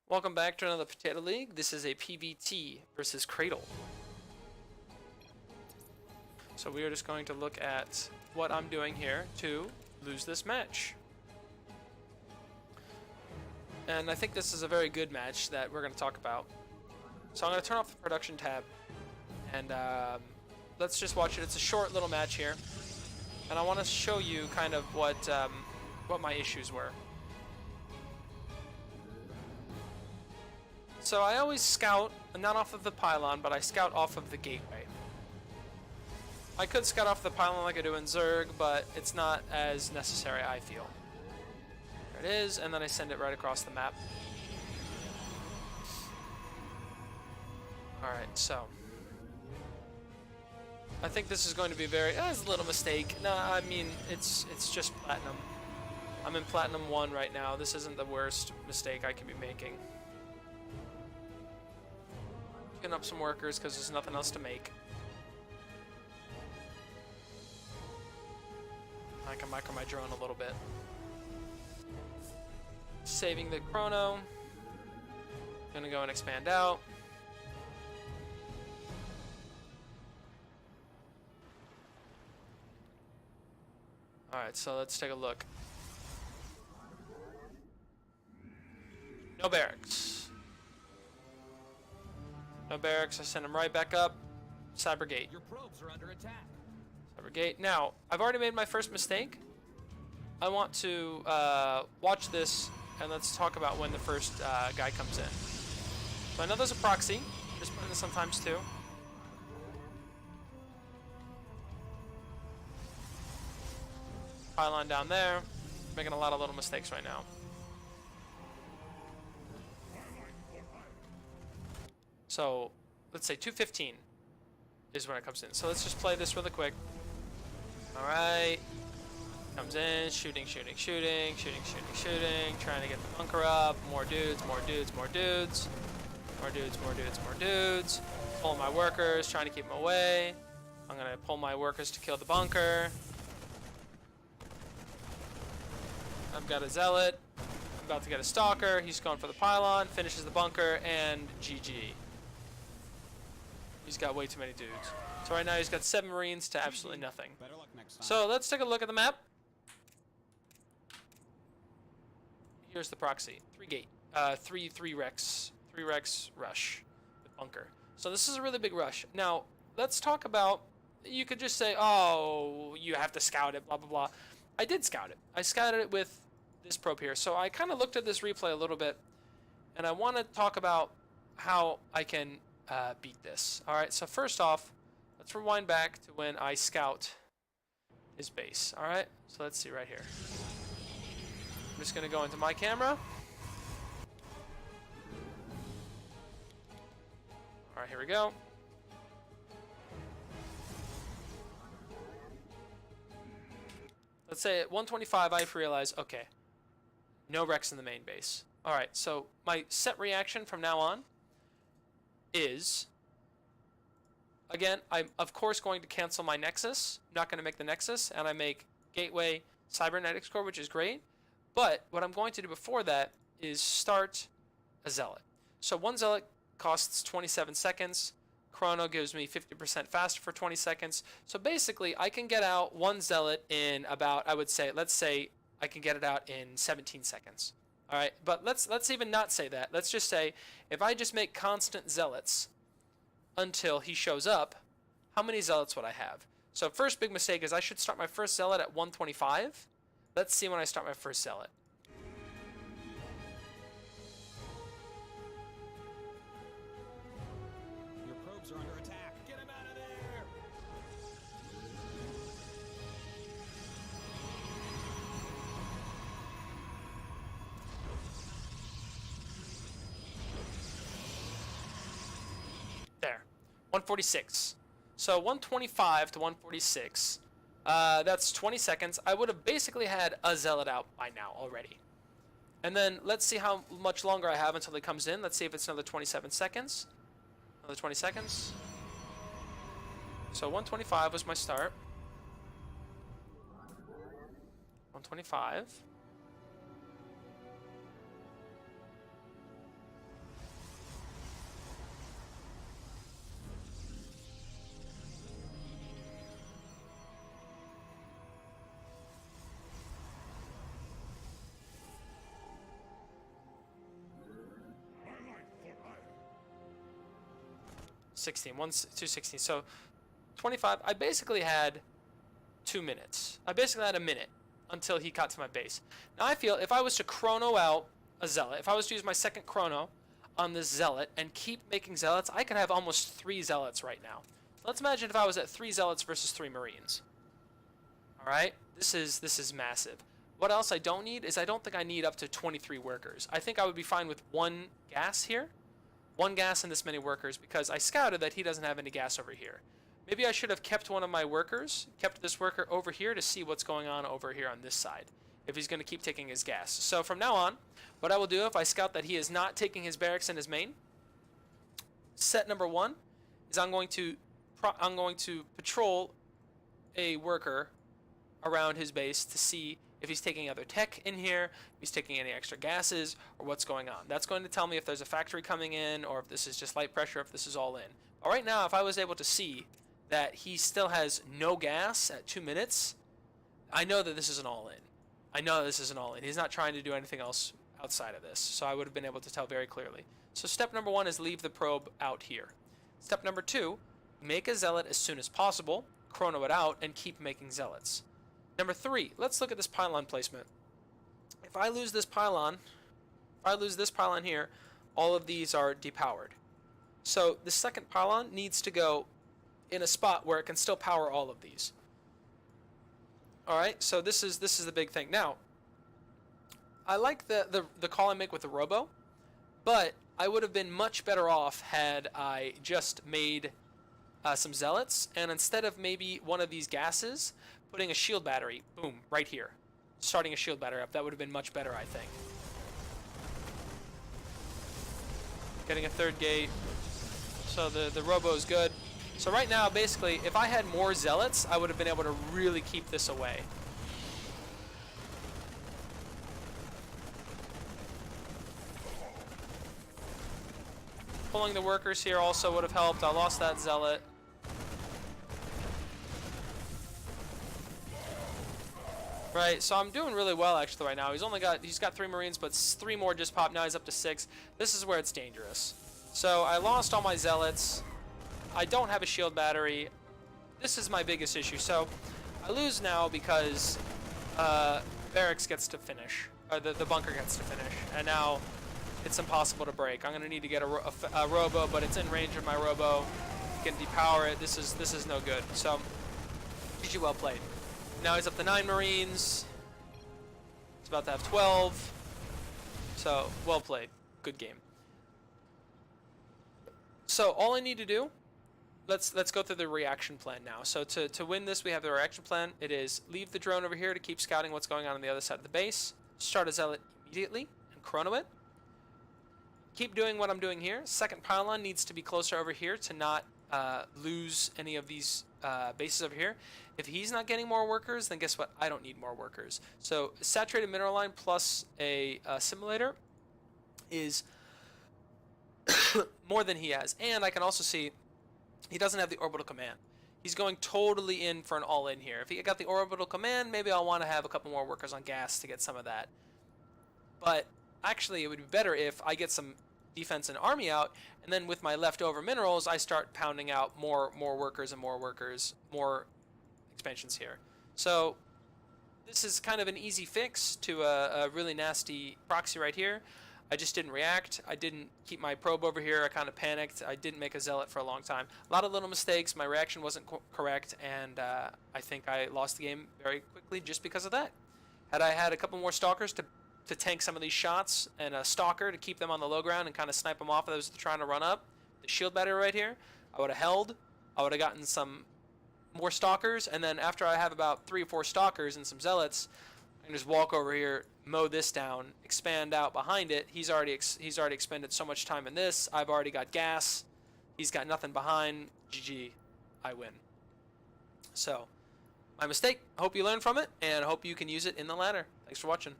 Welcome back to another Potato League. This is a PvT versus Cradle. So we are just going to look at what I'm doing here to lose this match. And I think this is a very good match that we're going to talk about. So I'm going to turn off the production tab and let's just watch it. It's a short little match here. And I want to show you kind of what my issues were. So I always scout, not off of the pylon, but I scout off of the gateway. I could scout off the pylon like I do in Zerg, but it's not as necessary, I feel. There it is, and then I send it right across the map. Alright, so. I think this is going to be very, it's a little mistake. No, I mean, it's just Platinum. I'm in Platinum 1 right now. This isn't the worst mistake I can be making. Up some workers because there's nothing else to make. I can micro my drone a little bit. Saving the chrono. Gonna go and expand out. Alright, so let's take a look. No barracks. No barracks, I send them right back up. Cybergate. Your probes are under attack. Cybergate. Now, I've already made my first mistake. I want to watch this, and let's talk about when the first guy comes in. So I know there's a proxy. Just putting this sometimes too. Pylon down there. Making a lot of little mistakes right now. So, let's say 2:15 is when it comes in. So let's just play this really quick. Alright. Comes in, shooting, trying to get the bunker up. More dudes. Pull my workers, trying to keep them away. I'm gonna pull my workers to kill the bunker. I've got a zealot. I'm about to get a stalker. He's going for the pylon, finishes the bunker, and GG. He's got way too many dudes. So right now he's got 7 Marines to absolutely nothing. So let's take a look at the map. Here's the proxy. 3 gate. 3 Rex. 3 Rex rush. With bunker. So this is a really big rush. Now, let's talk about, you could just say, oh, you have to scout it, blah, blah, blah. I did scout it. I scouted it with this probe here. So I kind of looked at this replay a little bit, and I want to talk about how I can beat this. Alright, so first off, let's rewind back to when I scout his base. Alright, so let's see right here. I'm just going to go into my camera. Alright, here we go. Let's say at 125 I realize, okay, no Rex in the main base. Alright, so my set reaction from now on is, again, I'm of course going to cancel my Nexus. I'm not going to make the Nexus, and I make Gateway Cybernetics Core, which is great. But what I'm going to do before that is start a Zealot. So one Zealot costs 27 seconds. Chrono gives me 50% faster for 20 seconds. So basically, I can get out one Zealot in about, I would say, let's say I can get it out in 17 seconds. All right, but let's even not say that. Let's just say if I just make constant zealots until he shows up, how many zealots would I have? So first big mistake is I should start my first zealot at 125. Let's see when I start my first zealot. Your probes are under attack. Get him out of there. There, 146. So 125 to 146, that's 20 seconds. I would have basically had a zealot out by now already. And then let's see how much longer I have until he comes in. Let's see if it's another 27 seconds. Another 20 seconds. So 125 was my start. 125. 16, 216. So 25. I basically had 2 minutes. I basically had a minute until he got to my base. Now I feel if I was to chrono out a zealot, if I was to use my second chrono on this zealot and keep making zealots, I could have almost 3 zealots right now. Let's imagine if I was at 3 zealots versus 3 marines. All right, this is massive. What else I don't need is I don't think I need up to 23 workers. I think I would be fine with 1 gas here, 1 gas and this many workers, because I scouted that he doesn't have any gas over here. Maybe I should have kept one of my workers, kept this worker over here to see what's going on over here on this side, if he's going to keep taking his gas. So from now on, what I will do if I scout that he is not taking his barracks and his main, set number 1 is I'm going to patrol a worker around his base to see if he's taking other tech in here, if he's taking any extra gases, or what's going on. That's going to tell me if there's a factory coming in, or if this is just light pressure, if this is all in. But right now, if I was able to see that he still has no gas at 2 minutes, I know that this is an all-in. I know this is an all-in. He's not trying to do anything else outside of this, so I would have been able to tell very clearly. So step number 1 is leave the probe out here. Step number 2, make a zealot as soon as possible, chrono it out, and keep making zealots. Number 3, let's look at this pylon placement. If I lose this pylon here, all of these are depowered. So the second pylon needs to go in a spot where it can still power all of these. All right, so this is the big thing. Now, I like the call I make with the robo, but I would have been much better off had I just made some zealots, and instead of maybe one of these gases, putting a shield battery, boom, right here. Starting a shield battery up, that would have been much better, I think. Getting a 3rd gate, so the robo is good. So right now, basically, if I had more zealots, I would have been able to really keep this away. Pulling the workers here also would have helped. I lost that zealot. Right, so I'm doing really well actually right now. He's got 3 marines, but 3 more just popped. Now he's up to 6. This is where it's dangerous. So I lost all my zealots. I don't have a shield battery. This is my biggest issue. So I lose now because barracks gets to finish. The bunker gets to finish. And now it's impossible to break. I'm going to need to get a robo, but it's in range of my robo. You can depower it. This is no good. So GG, well played. Now he's up to 9 marines. He's about to have 12. So well played. Good game. So all I need to do, let's go through the reaction plan now. So to win this, we have the reaction plan. It is leave the drone over here to keep scouting what's going on the other side of the base. Start a zealot immediately and chrono it. Keep doing what I'm doing here. Second pylon needs to be closer over here to not lose any of these bases over here. If he's not getting more workers, then guess what? I don't need more workers. So saturated mineral line plus a simulator is more than he has. And I can also see he doesn't have the orbital command. He's going totally in for an all-in here. If he got the orbital command, maybe I'll want to have a couple more workers on gas to get some of that. But actually, it would be better if I get some defense and army out, and then with my leftover minerals, I start pounding out more workers and more workers, more expansions here. So this is kind of an easy fix to a really nasty proxy right here. I just didn't react. I didn't keep my probe over here. I kind of panicked. I didn't make a zealot for a long time. A lot of little mistakes. My reaction wasn't correct, and I think I lost the game very quickly just because of that. Had I had a couple more stalkers to tank some of these shots, and a stalker to keep them on the low ground and kind of snipe them off if those are trying to run up, the shield battery right here, I would have held. I would have gotten some more stalkers, and then after I have about 3 or 4 stalkers and some zealots, I can just walk over here, mow this down, expand out behind it. He's already expended so much time in this. I've already got gas. He's got nothing behind. GG, I win. So, my mistake. I hope you learn from it, and I hope you can use it in the ladder. Thanks for watching.